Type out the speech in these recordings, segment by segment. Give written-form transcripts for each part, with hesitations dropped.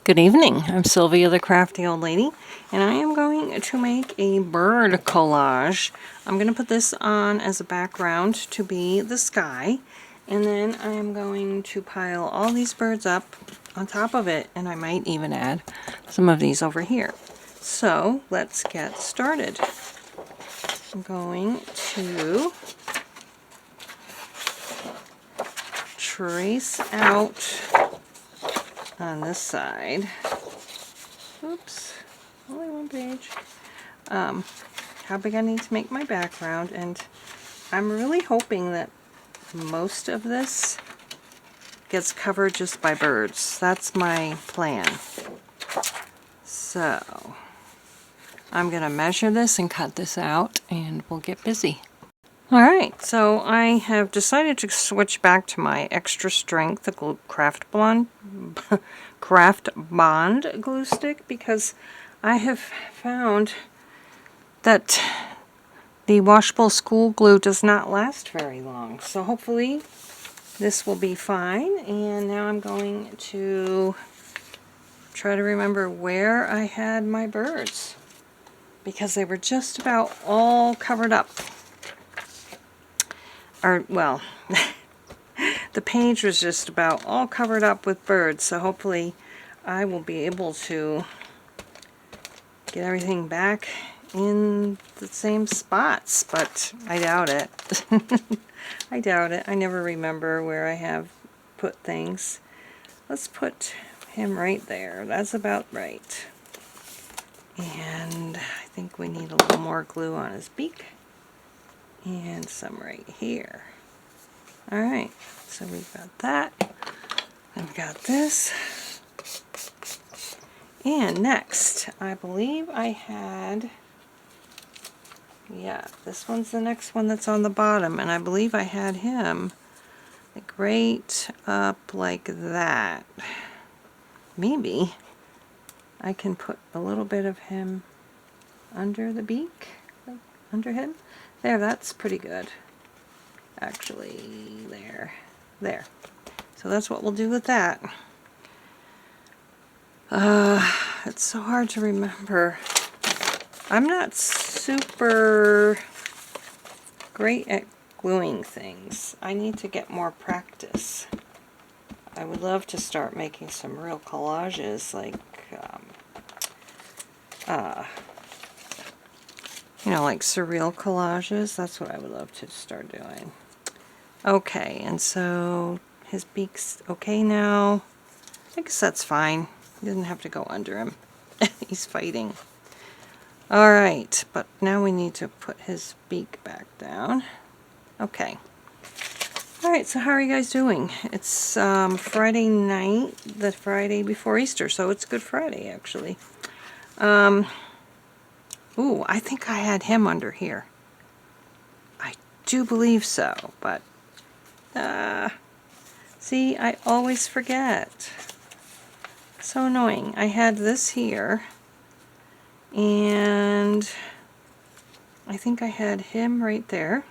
Good evening, I'm Sylvia the Crafty Old Lady, and I am going to make a bird collage. I'm going to put this on as a background to be the sky, and then I am going to pile all these birds up on top of it, and I might even add some of these over here. So let's get started. I'm going to trace out on this side. Oops, only one page. How big I need to make my background, and I'm really hoping that most of this gets covered just by birds. That's my plan. So I'm gonna measure this and cut this out, and we'll get busy. Alright, so I have decided to switch back to my extra strength, the Craft Bond glue stick, because I have found that the washable school glue does not last very long. So hopefully this will be fine. And now I'm going to try to remember where I had my birds, because they were just about all covered up. Or, well, the page was just about all covered up with birds, so hopefully I will be able to get everything back in the same spots, but I doubt it. I doubt it. I never remember where I have put things. Let's put him right there. That's about right. And I think we need a little more glue on his beak. And some right here. Alright, so we've got that. I've got this. And next, I believe I had, yeah, this one's the next one that's on the bottom, and I believe I had him like right up like that. Maybe I can put a little bit of him under the beak, like under him. There, that's pretty good. Actually, there. So that's what we'll do with that. It's so hard to remember. I'm not super great at gluing things. I need to get more practice. I would love to start making some real collages, like, you know, like surreal collages. That's what I would love to start doing. Okay, and so his beak's okay now. I guess that's fine. He doesn't have to go under him. He's fighting. Alright, but now we need to put his beak back down. Okay. Alright, so how are you guys doing? It's Friday night, the Friday before Easter, so it's Good Friday, actually. Ooh, I think I had him under here. I do believe so, but see, I always forget. So annoying. I had this here, and I think I had him right there.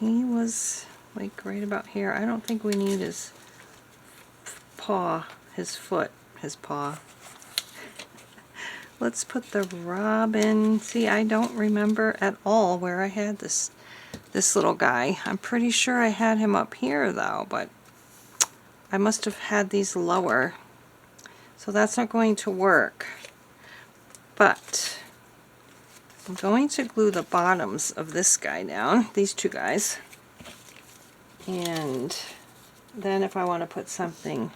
He was like right about here. I don't think we need his paw, his foot, his paw. Let's put the robin. See, I don't remember at all where I had this little guy. I'm pretty sure I had him up here though, but I must have had these lower. So that's not going to work. But I'm going to glue the bottoms of this guy down, these two guys. And then if I want to put something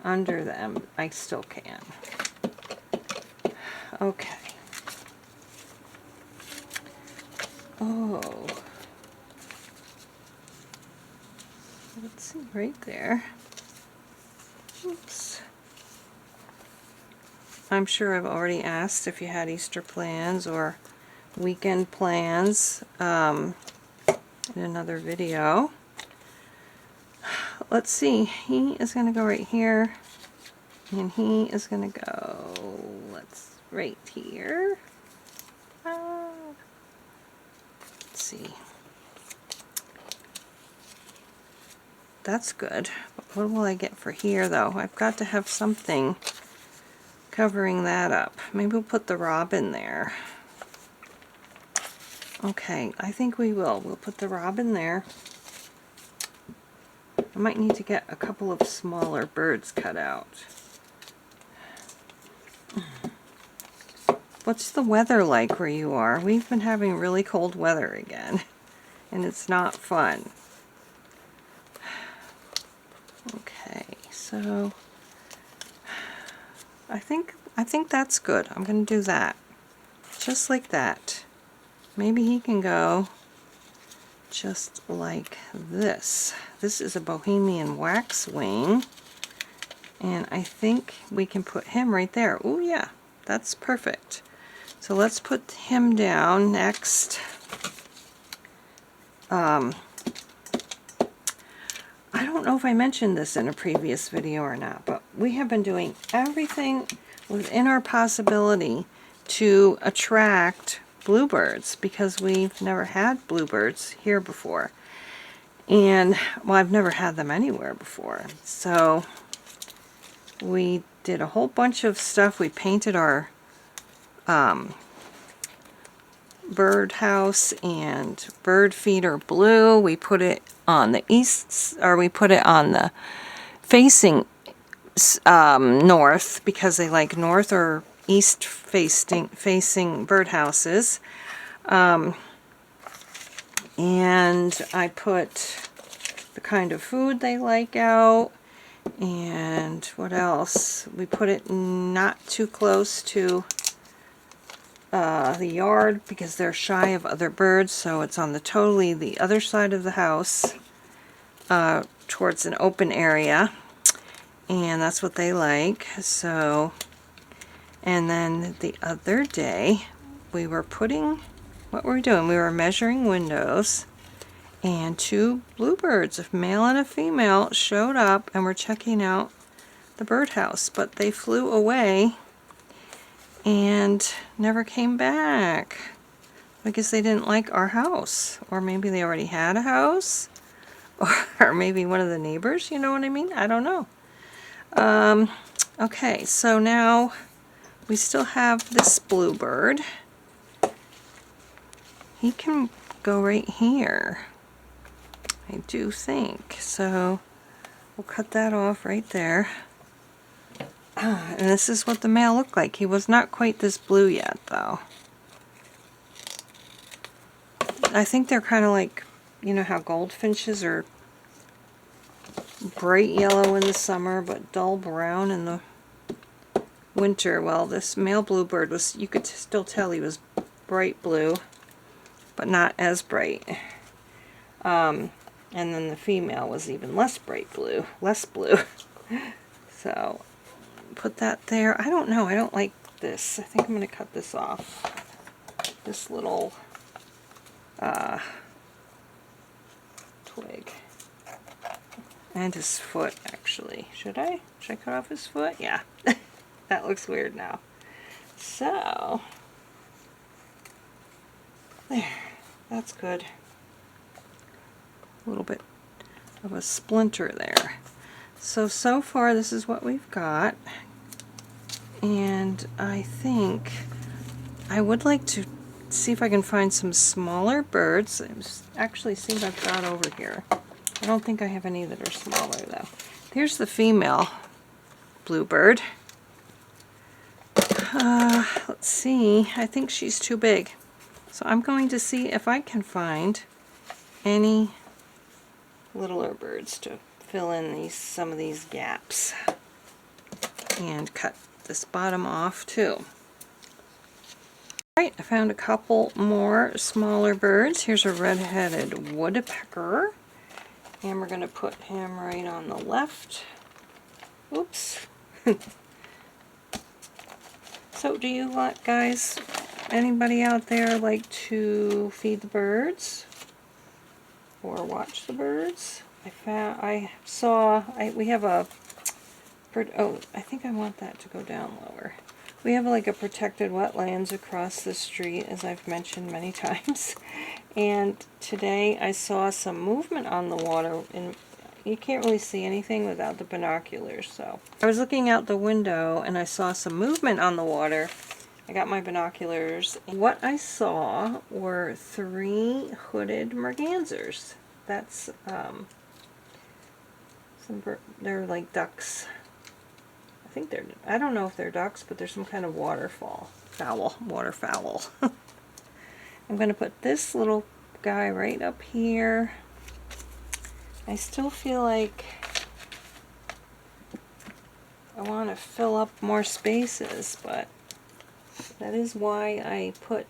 under them, I still can. Okay. Oh. Let's see, right there. Oops. I'm sure I've already asked if you had Easter plans or weekend plans in another video. Let's see, he is going to go right here, and he is going to go, right here. Let's see. that's good. What will I get for here, though? I've got to have something covering that up. Maybe we'll put the robin there. Okay, I think we will. We'll put the robin there. I might need to get a couple of smaller birds cut out. What's the weather like where you are? We've been having really cold weather again, and it's not fun. Okay, so I think that's good. I'm going to do that. Just like that. Maybe he can go just like this. This is a Bohemian waxwing, and I think we can put him right there. Oh yeah, that's perfect. So let's put him down next. I don't know if I mentioned this in a previous video or not, but we have been doing everything within our possibility to attract bluebirds, because we've never had bluebirds here before. And, well, I've never had them anywhere before. So we did a whole bunch of stuff. We painted our bird house and bird feeder blue. We put it on the east, or we put it on the facing north, because they like north or east facing birdhouses. And I put the kind of food they like out. And what else? We put it not too close to the yard, because they're shy of other birds, so it's on the other side of the house, towards an open area, and that's what they like. So, and then the other day we were putting, what were we doing? We were measuring windows, and two bluebirds, a male and a female, showed up and were checking out the birdhouse, but they flew away and never came back. I guess they didn't like our house, or maybe they already had a house, or maybe one of the neighbors, you know what I mean? I don't know. Okay, so now we still have this bluebird. He can go right here, I do think. So we'll cut that off right there. And this is what the male looked like. He was not quite this blue yet, though. I think they're kind of like, you know how goldfinches are bright yellow in the summer but dull brown in the winter. Well, this male bluebird was, you could still tell he was bright blue, but not as bright. And then the female was even less bright blue, less blue. So put that there. I don't know, I don't like this. I think I'm going to cut this off. This little twig. And his foot, actually. Should I? Should I cut off his foot? Yeah. That looks weird now. So, there. That's good. A little bit of a splinter there. So far this is what we've got. And I think I would like to see if I can find some smaller birds. Actually, see what I've got over here. I don't think I have any that are smaller, though. Here's the female bluebird. Let's see. I think she's too big. So I'm going to see if I can find any littler birds to fill in some of these gaps. And cut this bottom off, too. Alright, I found a couple more smaller birds. Here's a red-headed woodpecker. And we're going to put him right on the left. Oops. So do you guys, anybody out there like to feed the birds? Or watch the birds? We have a, oh, I think I want that to go down lower. We have like a protected wetlands across the street, as I've mentioned many times. And today I saw some movement on the water you can't really see anything without the binoculars. So I was looking out the window and I saw some movement on the water. I got my binoculars. And what I saw were 3 hooded mergansers. That's they're like ducks. I think they're, I don't know if they're ducks, but they're some kind of waterfowl. Waterfowl. I'm going to put this little guy right up here. I still feel like I want to fill up more spaces, but that is why I put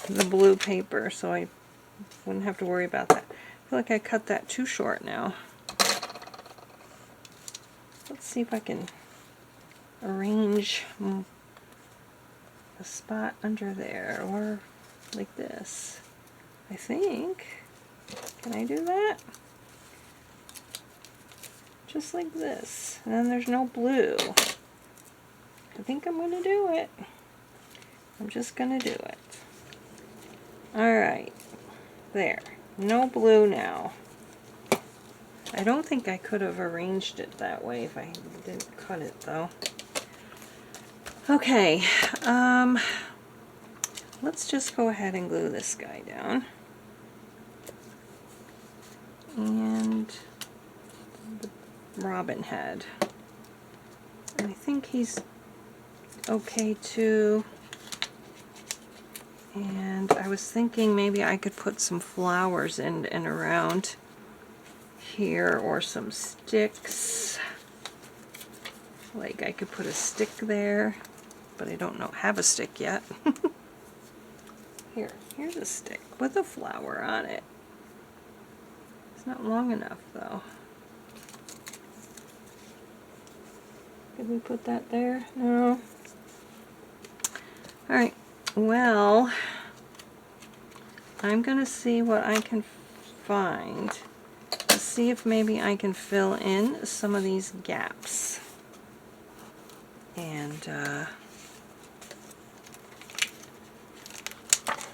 the blue paper, so I wouldn't have to worry about that. I feel like I cut that too short now. Let's see if I can arrange a spot under there, or like this. I think. Can I do that? Just like this. And then there's no blue. I think I'm going to do it. I'm just going to do it. Alright. There. No blue now. I don't think I could have arranged it that way if I didn't cut it though. Okay. Let's just go ahead and glue this guy down. And the robin head. And I think he's okay too. And I was thinking maybe I could put some flowers in and around here, or some sticks. Like I could put a stick there, but I don't have a stick yet. Here's a stick with a flower on it. It's not long enough though. Could we put that there? No. Alright, well, I'm gonna see what I can find. Let's see if maybe I can fill in some of these gaps. And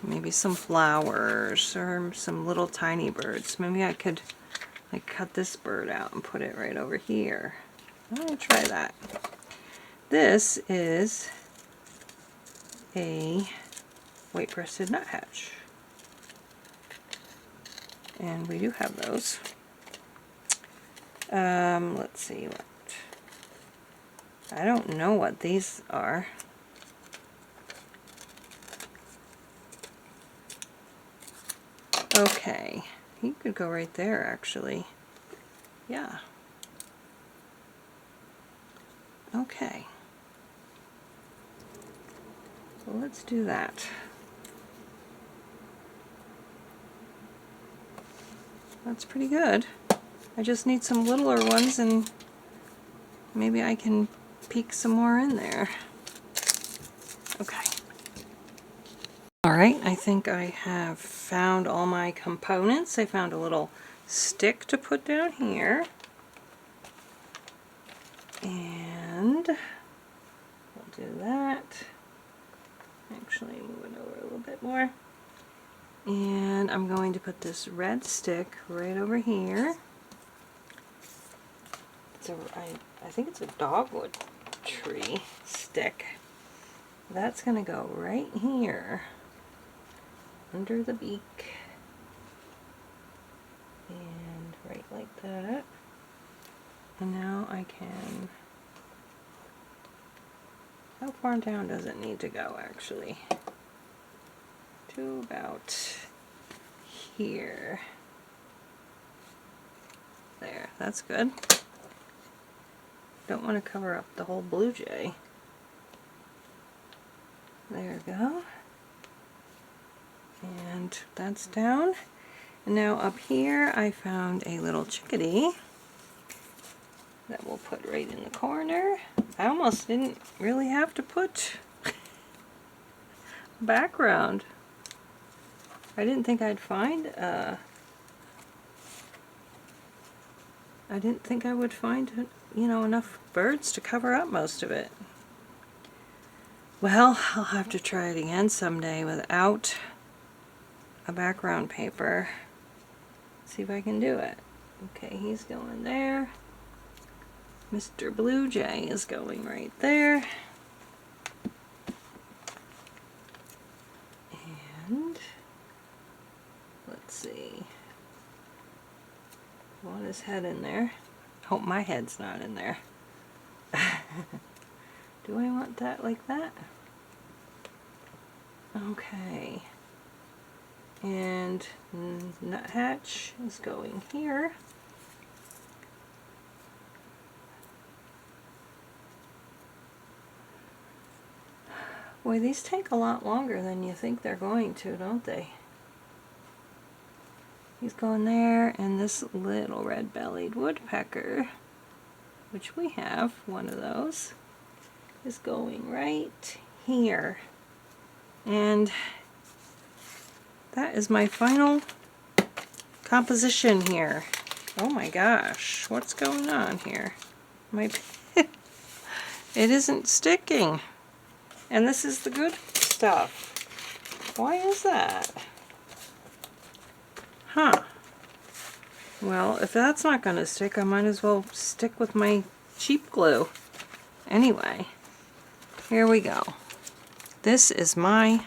maybe some flowers or some little tiny birds. Maybe I could like cut this bird out and put it right over here. I'm going to try that. This is a white-breasted nuthatch. And we do have those. Let's see what. I don't know what these are. Okay, he could go right there actually. Yeah. Okay. Well, let's do that. That's pretty good. I just need some littler ones and maybe I can peek some more in there. Okay. Alright, I think I have found all my components. I found a little stick to put down here. And we'll do that. Actually, move it over a little bit more. And I'm going to put this red stick right over here. I think it's a dogwood tree stick. That's going to go right here under the beak. And right like that. And now I can... How far down does it need to go actually? To about here. There, that's good. Don't want to cover up the whole blue jay. There we go. And that's down. And now up here I found a little chickadee that we'll put right in the corner. I almost didn't really have to put background. I didn't think I'd find I didn't think I would find, you know, enough birds to cover up most of it. Well, I'll have to try it again someday without a background paper. See if I can do it. Okay, he's going there. Mr. Blue Jay is going right there. And let's see. I want his head in there. Hope my head's not in there. Do I want that like that? Okay. And Nuthatch is going here. Boy, these take a lot longer than you think they're going to, don't they? He's going there, and this little red-bellied woodpecker, which we have one of those, is going right here. And that is my final composition here. Oh my gosh, what's going on here? My it isn't sticking. And this is the good stuff. Why is that? Huh. Well, if that's not going to stick, I might as well stick with my cheap glue. Anyway, here we go. This is my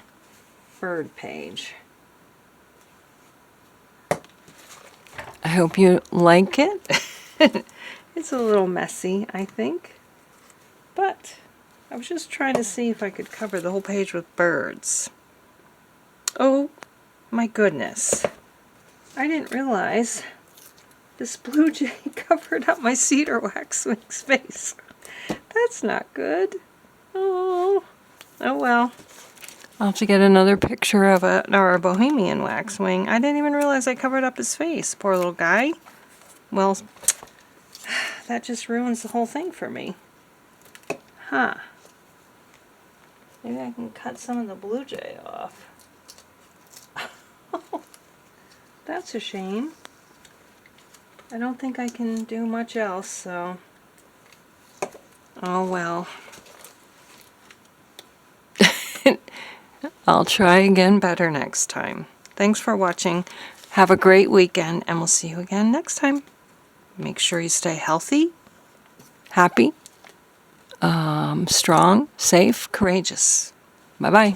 bird page. I hope you like it. It's a little messy, I think. But I was just trying to see if I could cover the whole page with birds. Oh my goodness. I didn't realize this blue jay covered up my cedar waxwing's face. That's not good. Oh well. I'll have to get another picture of a Bohemian waxwing. I didn't even realize I covered up his face. Poor little guy. Well, that just ruins the whole thing for me. Huh. Maybe I can cut some of the blue jay off. That's a shame. I don't think I can do much else, so... Oh well. I'll try again better next time. Thanks for watching. Have a great weekend, and we'll see you again next time. Make sure you stay healthy, happy, strong, safe, courageous. Bye-bye.